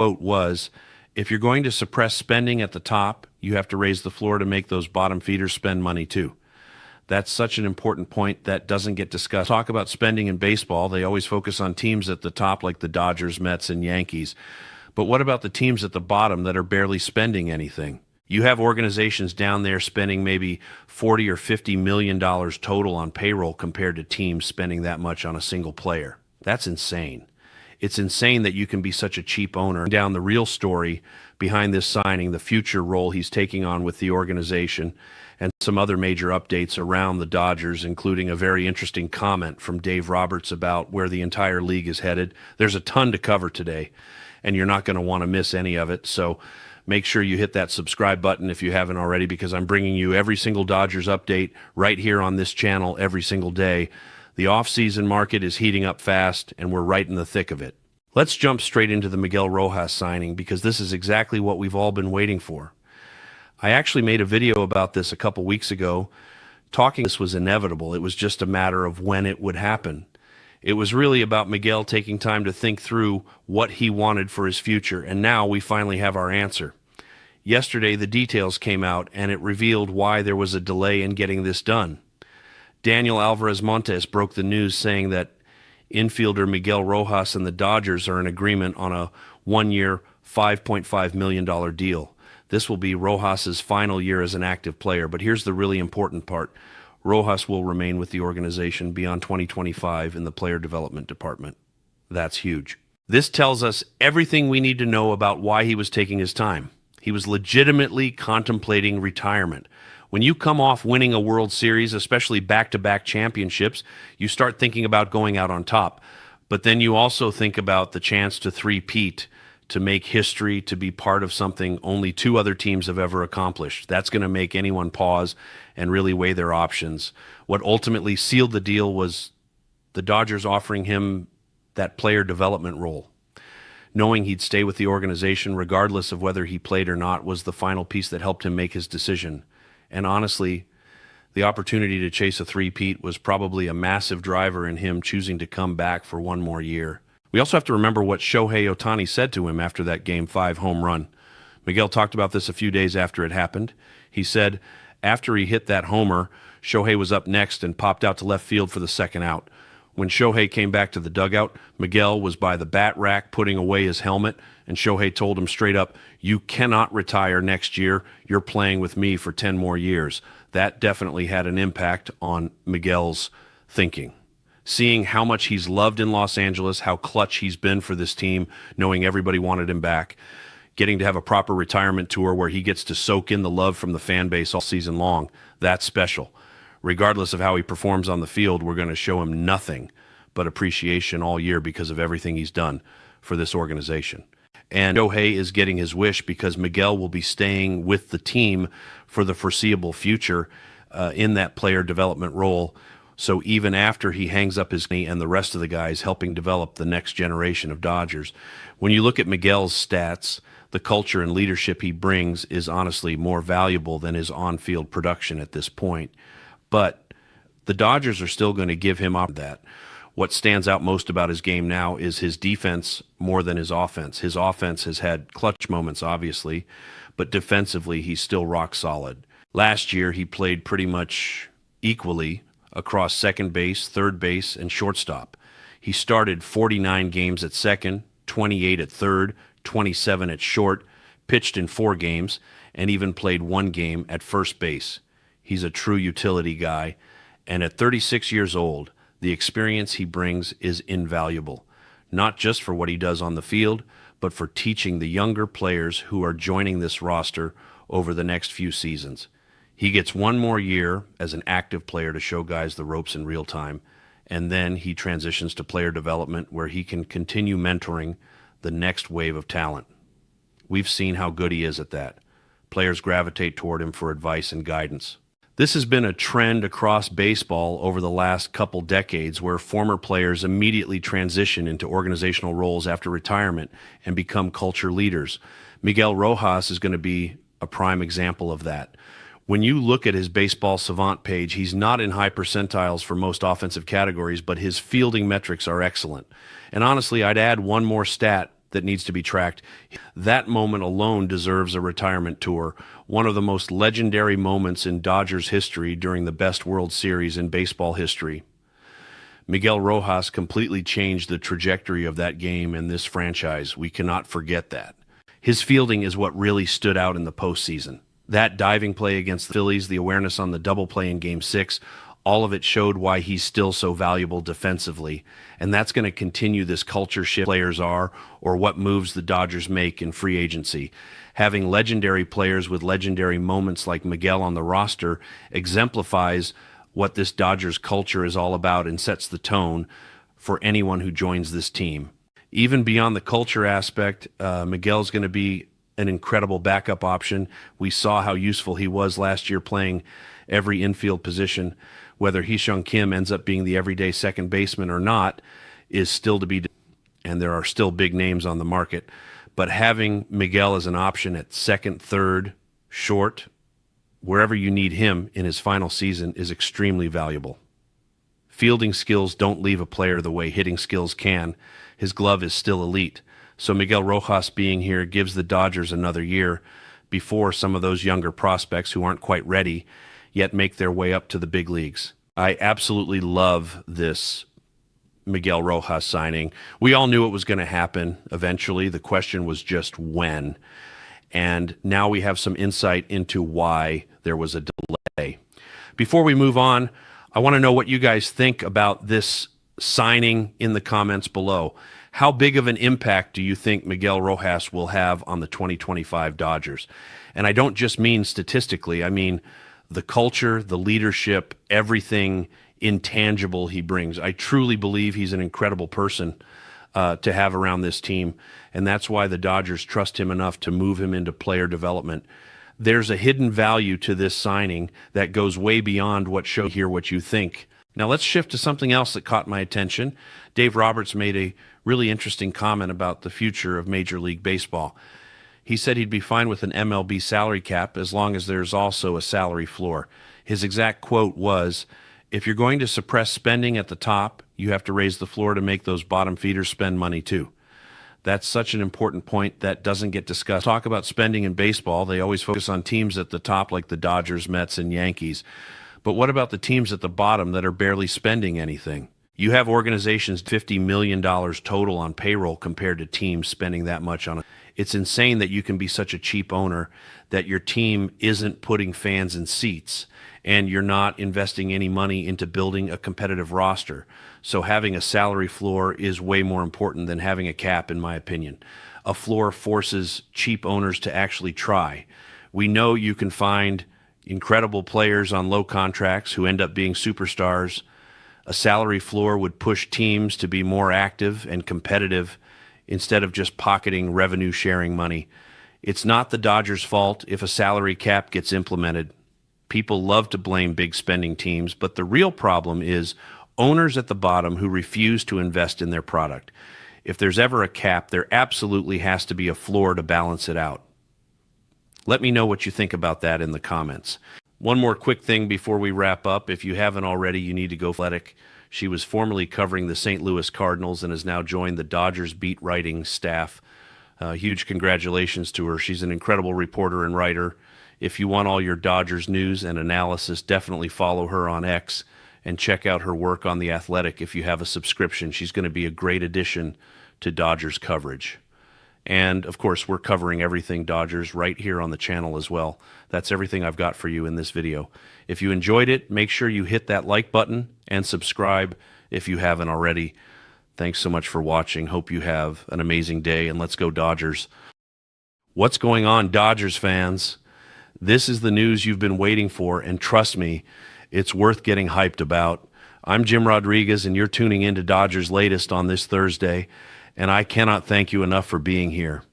quote was, "If you're going to suppress spending at the top, you have to raise the floor to make those bottom feeders spend money too." That's such an important point that doesn't get discussed. Talk about spending in baseball. They always focus on teams at the top like the Dodgers, Mets, and Yankees. But what about the teams at the bottom that are barely spending anything? You have organizations down there spending maybe $40 or $50 million total on payroll compared to teams spending that much on a single player. That's insane. It's insane that you can be such a cheap owner. Down the real story behind this signing, the future role he's taking on with the organization, and some other major updates around the Dodgers, including a very interesting comment from Dave Roberts about where the entire league is headed. There's a ton to cover today, and you're not going to want to miss any of it. So make sure you hit that subscribe button if you haven't already, because I'm bringing you every single Dodgers update right here on this channel every single day. The off-season market is heating up fast, and we're right in the thick of it. Let's jump straight into the Miguel Rojas signing, because this is exactly what we've all been waiting for. I actually made a video about this a couple weeks ago, talking this was inevitable. It was just a matter of when it would happen. It was really about Miguel taking time to think through what he wanted for his future, and now we finally have our answer. Yesterday, the details came out, and it revealed why there was a delay in getting this done. Daniel Alvarez Montes broke the news saying that infielder Miguel Rojas and the Dodgers are in agreement on a one-year, $5.5 million deal. This will be Rojas's final year as an active player, but here's the really important part. Rojas will remain with the organization beyond 2025 in the player development department. That's huge. This tells us everything we need to know about why he was taking his time. He was legitimately contemplating retirement. When you come off winning a World Series, especially back-to-back championships, you start thinking about going out on top. But then you also think about the chance to three-peat, to make history, to be part of something only two other teams have ever accomplished. That's going to make anyone pause and really weigh their options. What ultimately sealed the deal was the Dodgers offering him that player development role. Knowing he'd stay with the organization regardless of whether he played or not was the final piece that helped him make his decision. And honestly, the opportunity to chase a three-peat was probably a massive driver in him choosing to come back for one more year. We also have to remember what Shohei Ohtani said to him after that Game 5 home run. Miguel talked about this a few days after it happened. He said after he hit that homer, Shohei was up next and popped out to left field for the second out. When Shohei came back to the dugout, Miguel was by the bat rack putting away his helmet, and Shohei told him straight up, "You cannot retire next year. You're playing with me for 10 more years." That definitely had an impact on Miguel's thinking. Seeing how much he's loved in Los Angeles, how clutch he's been for this team, knowing everybody wanted him back, getting to have a proper retirement tour where he gets to soak in the love from the fan base all season long, that's special. Regardless of how he performs on the field, we're going to show him nothing but appreciation all year because of everything he's done for this organization. And Shohei is getting his wish because Miguel will be staying with the team for the foreseeable future in that player development role. So even after he hangs up his knee and the rest of the guys helping develop the next generation of Dodgers, when you look at Miguel's stats, the culture and leadership he brings is honestly more valuable than his on-field production at this point. But the Dodgers are still going to give him up that. What stands out most about his game now is his defense more than his offense. His offense has had clutch moments, obviously, but defensively, he's still rock solid. Last year, he played pretty much equally across second base, third base, and shortstop. He started 49 games at second, 28 at third, 27 at short, pitched in 4 games, and even played 1 game at first base. He's a true utility guy, and at 36 years old, the experience he brings is invaluable, not just for what he does on the field, but for teaching the younger players who are joining this roster over the next few seasons. He gets 1 more year as an active player to show guys the ropes in real time, and then he transitions to player development where he can continue mentoring the next wave of talent. We've seen how good he is at that. Players gravitate toward him for advice and guidance. This has been a trend across baseball over the last couple decades where former players immediately transition into organizational roles after retirement and become culture leaders. Miguel Rojas is going to be a prime example of that. When you look at his baseball savant page, he's not in high percentiles for most offensive categories, but his fielding metrics are excellent. And honestly, I'd add one more stat that needs to be tracked. That moment alone deserves a retirement tour, one of the most legendary moments in Dodgers history during the best World Series in baseball history. Miguel Rojas completely changed the trajectory of that game and this franchise. We cannot forget that. His fielding is what really stood out in the postseason. That diving play against the Phillies, the awareness on the double play in Game 6, all of it showed why he's still so valuable defensively. And that's going to continue this culture shift players are, or what moves the Dodgers make in free agency. Having legendary players with legendary moments like Miguel on the roster exemplifies what this Dodgers culture is all about and sets the tone for anyone who joins this team. Even beyond the culture aspect, Miguel's going to be an incredible backup option. We saw how useful he was last year playing every infield position. Whether Hee-Sung Kim ends up being the everyday second baseman or not is still to be, and there are still big names on the market. But having Miguel as an option at second, third, short, wherever you need him in his final season is extremely valuable. Fielding skills don't leave a player the way hitting skills can. His glove is still elite. So Miguel Rojas being here gives the Dodgers another year before some of those younger prospects who aren't quite ready yet make their way up to the big leagues. I absolutely love this Miguel Rojas signing. We all knew it was going to happen eventually. The question was just when. And now we have some insight into why there was a delay. Before we move on, I want to know what you guys think about this signing in the comments below. How big of an impact do you think Miguel Rojas will have on the 2025 Dodgers? And I don't just mean statistically. I mean the culture, the leadership, everything intangible he brings. I truly believe he's an incredible person to have around this team, and that's why the Dodgers trust him enough to move him into player development. There's a hidden value to this signing that goes way beyond what show here what you think. Now let's shift to something else that caught my attention. Dave Roberts made a really interesting comment about the future of Major League Baseball. He said he'd be fine with an MLB salary cap as long as there's also a salary floor. His exact quote was, "If you're going to suppress spending at the top, you have to raise the floor to make those bottom feeders spend money too." That's such an important point that doesn't get discussed. Talk about spending in baseball. They always focus on teams at the top like the Dodgers, Mets, and Yankees. But what about the teams at the bottom that are barely spending anything? You have organizations $50 million total on payroll compared to teams spending that much on it. It's insane that you can be such a cheap owner that your team isn't putting fans in seats and you're not investing any money into building a competitive roster. So having a salary floor is way more important than having a cap, in my opinion. A floor forces cheap owners to actually try. We know you can find incredible players on low contracts who end up being superstars. A salary floor would push teams to be more active and competitive instead of just pocketing revenue sharing money. It's not the Dodgers' fault if a salary cap gets implemented. People love to blame big spending teams, but the real problem is owners at the bottom who refuse to invest in their product. If there's ever a cap, there absolutely has to be a floor to balance it out. Let me know what you think about that in the comments. One more quick thing before we wrap up. If you haven't already, you need to go Athletic. She was formerly covering the St. Louis Cardinals and has now joined the Dodgers beat writing staff. Huge congratulations to her. She's an incredible reporter and writer. If you want all your Dodgers news and analysis, definitely follow her on X and check out her work on The Athletic if you have a subscription. She's going to be a great addition to Dodgers coverage. And, of course, we're covering everything Dodgers right here on the channel as well. That's everything I've got for you in this video. If you enjoyed it, make sure you hit that like button and subscribe if you haven't already. Thanks so much for watching. Hope you have an amazing day, and let's go Dodgers. What's going on, Dodgers fans? This is the news you've been waiting for, and trust me, it's worth getting hyped about. I'm Jim Rodriguez, and you're tuning in to Dodgers Latest on this Thursday, and I cannot thank you enough for being here.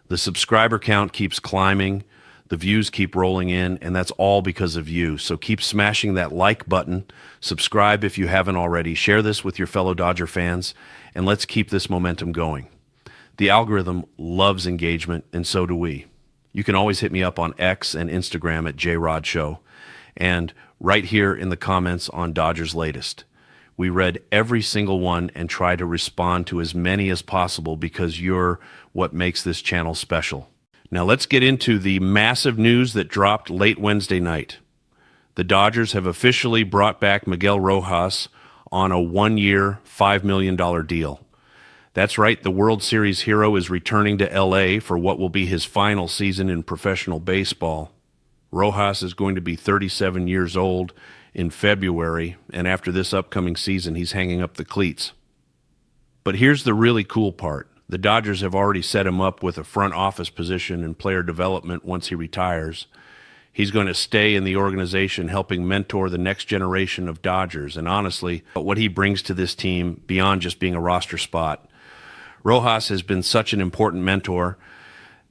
The subscriber count keeps climbing, the views keep rolling in, and that's all because of you. So keep smashing that like button, subscribe if you haven't already, share this with your fellow Dodger fans, and let's keep this momentum going. The algorithm loves engagement, and so do we. You can always hit me up on X and Instagram at JRodShow, and right here in the comments on Dodgers Latest. We read every single one and try to respond to as many as possible because you're what makes this channel special. Now let's get into the massive news that dropped late Wednesday night. The Dodgers have officially brought back Miguel Rojas on a 1-year, $5 million deal. That's right, the World Series hero is returning to LA for what will be his final season in professional baseball. Rojas is going to be 37 years old in February, and after this upcoming season, he's hanging up the cleats. But here's the really cool part. The Dodgers have already set him up with a front office position in player development once he retires. He's going to stay in the organization helping mentor the next generation of Dodgers, and honestly, what he brings to this team beyond just being a roster spot. Rojas has been such an important mentor,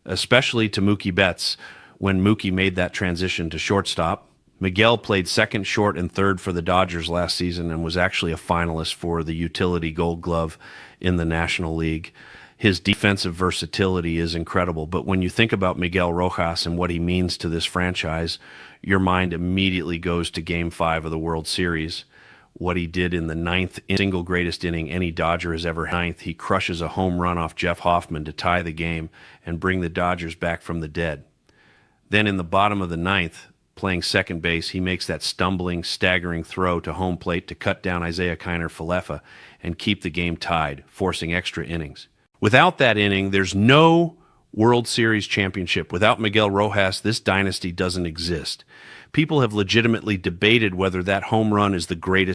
especially to Mookie Betts when Mookie made that transition to shortstop. Miguel played second, short, and third for the Dodgers last season and was actually a finalist for the utility Gold Glove in the National League. His defensive versatility is incredible, but when you think about Miguel Rojas and what he means to this franchise, your mind immediately goes to Game 5 of the World Series. What he did in the ninth single greatest inning any Dodger has ever had. He crushes a home run off Jeff Hoffman to tie the game and bring the Dodgers back from the dead. Then in the bottom of the ninth, playing second base, he makes that stumbling, staggering throw to home plate to cut down Isiah Kiner-Falefa and keep the game tied, forcing extra innings. Without that inning, there's no World Series championship. Without Miguel Rojas, this dynasty doesn't exist. People have legitimately debated whether that home run is the greatest